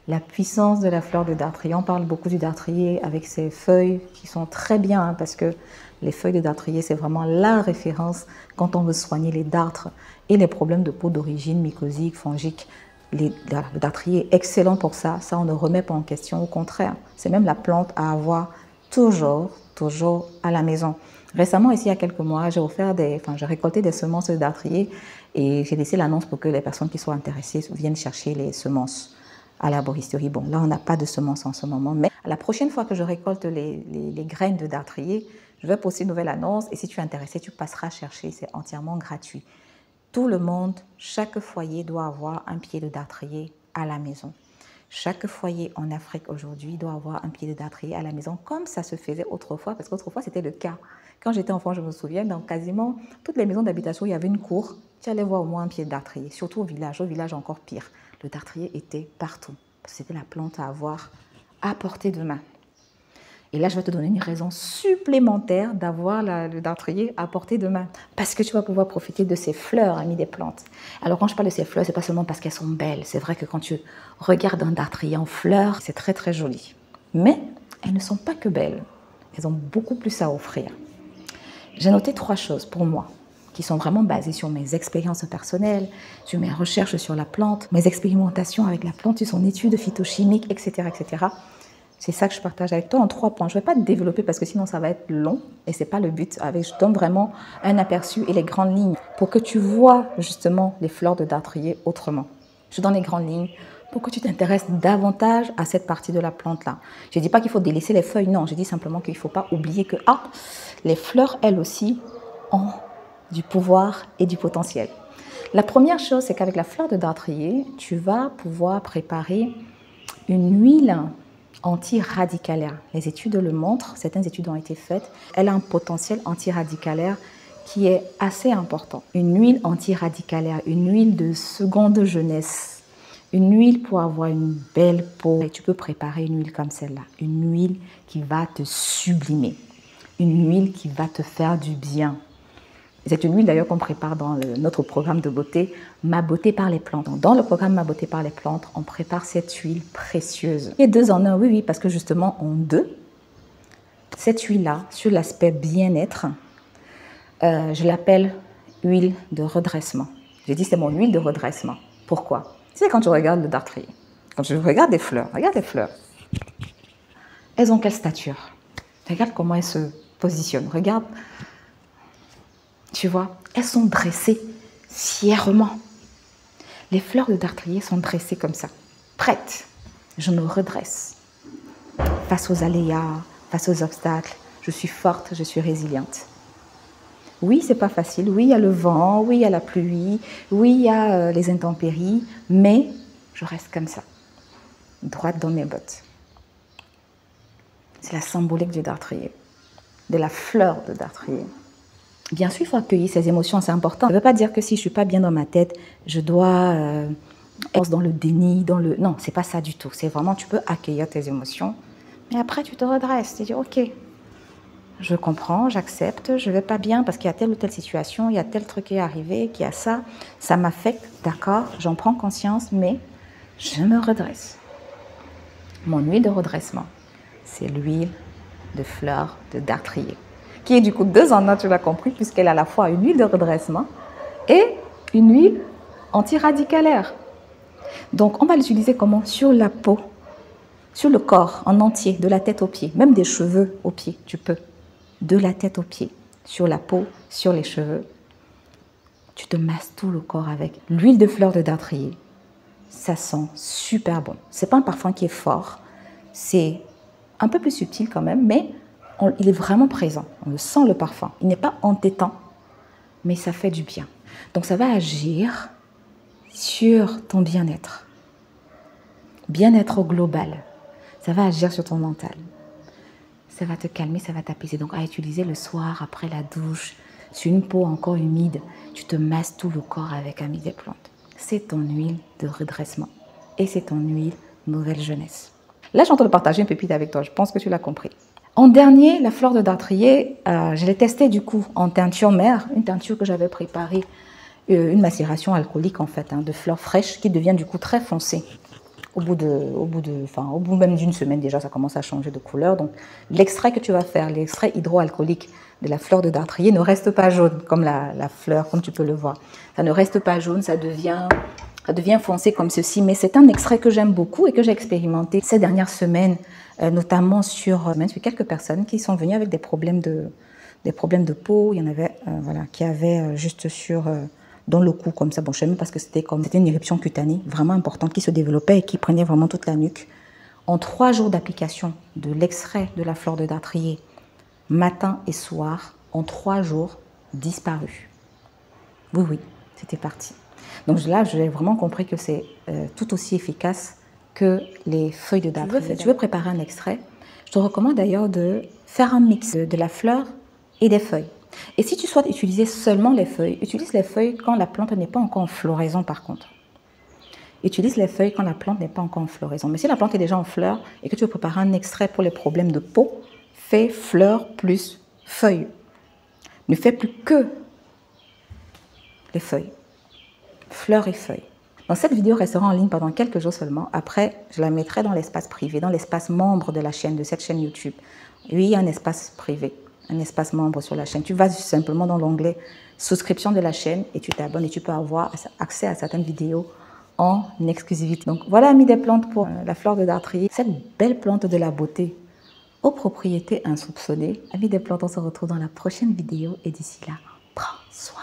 la puissance de la fleur de dartrier. On parle beaucoup du dartrier avec ses feuilles qui sont très bien, hein, parce que les feuilles de dartrier, c'est vraiment la référence quand on veut soigner les dartres et les problèmes de peau d'origine mycosique, fongique. Le dartrier est excellent pour ça, ça on ne remet pas en question, au contraire. C'est même la plante à avoir toujours à la maison. Récemment, ici, il y a quelques mois, j'ai récolté des semences de dartrier et j'ai laissé l'annonce pour que les personnes qui soient intéressées viennent chercher les semences à l'arboristerie. Bon, là, on n'a pas de semences en ce moment, mais la prochaine fois que je récolte les graines de dartrier, je vais poster une nouvelle annonce et si tu es intéressé, tu passeras chercher, c'est entièrement gratuit. Tout le monde, chaque foyer doit avoir un pied de dartrier à la maison. Chaque foyer en Afrique aujourd'hui doit avoir un pied de dartrier à la maison, comme ça se faisait autrefois, parce qu'autrefois c'était le cas. Quand j'étais enfant, je me souviens, dans quasiment toutes les maisons d'habitation, il y avait une cour, tu allais voir au moins un pied de dartrier, surtout au village encore pire. Le dartrier était partout, parce que c'était la plante à avoir à portée de main. Et là, je vais te donner une raison supplémentaire d'avoir le dartrier à portée de main. Parce que tu vas pouvoir profiter de ces fleurs amies des plantes. Alors, quand je parle de ces fleurs, ce n'est pas seulement parce qu'elles sont belles. C'est vrai que quand tu regardes un dartrier en fleurs, c'est très, très joli. Mais elles ne sont pas que belles. Elles ont beaucoup plus à offrir. J'ai noté 3 choses pour moi qui sont vraiment basées sur mes expériences personnelles, sur mes recherches sur la plante, mes expérimentations avec la plante, sur son étude phytochimique, etc., etc. C'est ça que je partage avec toi en 3 points. Je ne vais pas te développer parce que sinon ça va être long et ce n'est pas le but. Je donne vraiment un aperçu et les grandes lignes pour que tu vois justement les fleurs de dartrier autrement. Je donne les grandes lignes pour que tu t'intéresses davantage à cette partie de la plante-là. Je ne dis pas qu'il faut délaisser les feuilles, non. Je dis simplement qu'il ne faut pas oublier que les fleurs, elles aussi, ont du pouvoir et du potentiel. La première chose, c'est qu'avec la fleur de dartrier, tu vas pouvoir préparer une huile antiradicalaire. Les études le montrent, certaines études ont été faites. Elle a un potentiel antiradicalaire qui est assez important. Une huile antiradicalaire, une huile de seconde jeunesse, une huile pour avoir une belle peau. Et tu peux préparer une huile comme celle-là, une huile qui va te sublimer, une huile qui va te faire du bien. C'est une huile d'ailleurs qu'on prépare dans notre programme de beauté, Ma beauté par les plantes. Dans le programme Ma beauté par les plantes, on prépare cette huile précieuse. Et 2 en 1, oui, parce que justement en 2, cette huile-là, sur l'aspect bien-être, je l'appelle huile de redressement. J'ai dit c'est mon huile de redressement. Pourquoi? Tu sais, quand tu regardes le dartrier, quand tu regardes les fleurs, regarde les fleurs. Elles ont quelle stature? Regarde comment elles se positionnent. Regarde. Tu vois, elles sont dressées fièrement. Les fleurs de dartrier sont dressées comme ça, prêtes. Je me redresse. Face aux aléas, face aux obstacles, je suis forte, je suis résiliente. Oui, c'est pas facile. Oui, il y a le vent, oui, il y a la pluie, oui, il y a les intempéries, mais je reste comme ça, droite dans mes bottes. C'est la symbolique du dartrier, de la fleur de dartrier. Bien sûr, il faut accueillir ses émotions, c'est important. Ça ne veut pas dire que si je ne suis pas bien dans ma tête, je dois être dans le déni, Non, ce n'est pas ça du tout. C'est vraiment, tu peux accueillir tes émotions, mais après, tu te redresses. Tu dis, ok, je comprends, j'accepte, je ne vais pas bien parce qu'il y a telle ou telle situation, il y a tel truc qui est arrivé, qu'il y a ça m'affecte, d'accord, j'en prends conscience, mais je me redresse. Mon huile de redressement, c'est l'huile de fleur de dartrier, qui est du coup 2 en 1, tu l'as compris, puisqu'elle a à la fois une huile de redressement et une huile antiradicalaire. Donc, on va l'utiliser comment? Sur la peau, sur le corps en entier, de la tête aux pieds, même des cheveux aux pieds, tu peux. De la tête aux pieds, sur la peau, sur les cheveux. Tu te masses tout le corps avec l'huile de fleur de dartrier. Ça sent super bon. Ce n'est pas un parfum qui est fort, c'est un peu plus subtil quand même, mais il est vraiment présent. On le sent le parfum. Il n'est pas entêtant, mais ça fait du bien. Donc ça va agir sur ton bien-être. Bien-être au global. Ça va agir sur ton mental. Ça va te calmer, ça va t'apaiser. Donc à utiliser le soir, après la douche, sur une peau encore humide, tu te masses tout le corps avec Amis des plantes. C'est ton huile de redressement. Et c'est ton huile nouvelle jeunesse. Là, je suis en train de partager une pépite avec toi. Je pense que tu l'as compris. En dernier, la fleur de dartrier, je l'ai testée du coup en teinture mère, une teinture que j'avais préparée, une macération alcoolique en fait, de fleurs fraîches qui devient du coup très foncée au bout même d'une semaine déjà, ça commence à changer de couleur. Donc, l'extrait que tu vas faire, l'extrait hydroalcoolique de la fleur de dartrier ne reste pas jaune comme la fleur, comme tu peux le voir. Ça ne reste pas jaune, ça devient foncé comme ceci. Mais c'est un extrait que j'aime beaucoup et que j'ai expérimenté ces dernières semaines, notamment sur quelques personnes qui sont venues avec des problèmes de peau. Il y en avait qui avaient juste dans le cou comme ça. Bon, je sais même parce que c'était une éruption cutanée vraiment importante qui se développait et qui prenait vraiment toute la nuque. En 3 jours d'application de l'extrait de la fleur de dartrier, matin et soir, en 3 jours, disparu. Oui, c'était parti. Donc là, j'ai vraiment compris que c'est tout aussi efficace que les feuilles de dartrier. Tu veux préparer un extrait? Je te recommande d'ailleurs de faire un mix de la fleur et des feuilles. Et si tu souhaites utiliser seulement les feuilles, utilise les feuilles quand la plante n'est pas encore en floraison par contre. Utilise les feuilles quand la plante n'est pas encore en floraison. Mais si la plante est déjà en fleur et que tu veux préparer un extrait pour les problèmes de peau, fais fleurs plus feuilles. Ne fais plus que les feuilles. Fleurs et feuilles. Donc cette vidéo restera en ligne pendant quelques jours seulement. Après, je la mettrai dans l'espace privé, dans l'espace membre de la chaîne, de cette chaîne YouTube. Oui, il y a un espace privé, un espace membre sur la chaîne. Tu vas simplement dans l'onglet souscription de la chaîne et tu t'abonnes et tu peux avoir accès à certaines vidéos en exclusivité. Donc voilà, amis des plantes, pour la fleur de dartrier, cette belle plante de la beauté aux propriétés insoupçonnées. Amis des plantes, on se retrouve dans la prochaine vidéo et d'ici là, prends soin.